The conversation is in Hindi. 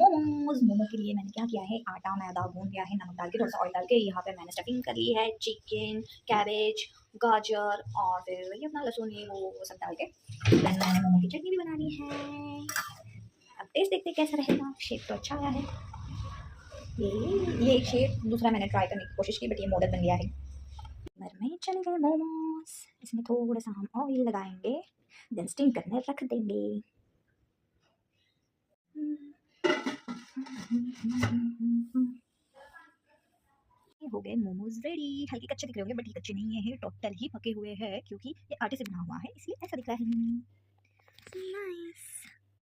मोमोज। मोमो के लिए मैंने क्या किया है, आटा मैदा गूंद लिया है, नमक डाल के थोड़ा सा ऑयल डाल के यहाँ पे मैंने स्टफिंग कर ली है, चिकन, कैबेज, गाजर और फिर वही अपना लहसुन ये वो सब डाल के देन मैंने मोमो की चटनी भी बना ली है। अब टेस्ट देखते कैसा रहेगा। शेप तो अच्छा आया है। ये एक शेप दूसरा मैंने ट्राई करने की कोशिश की बट ये मॉडल बन गया है। में चले गए मोमोज। इसमें थोड़ा सा हम ऑयल लगाएंगे देन स्टीम करने रख देंगे। ये हो गए मोमोज रेडी। हल्के कच्चे दिख रहे होंगे बट ये कच्चे नहीं है, टोटल ही पके हुए हैं क्योंकि ये आटे से बना हुआ है इसलिए ऐसा दिख रहा है। नाइस।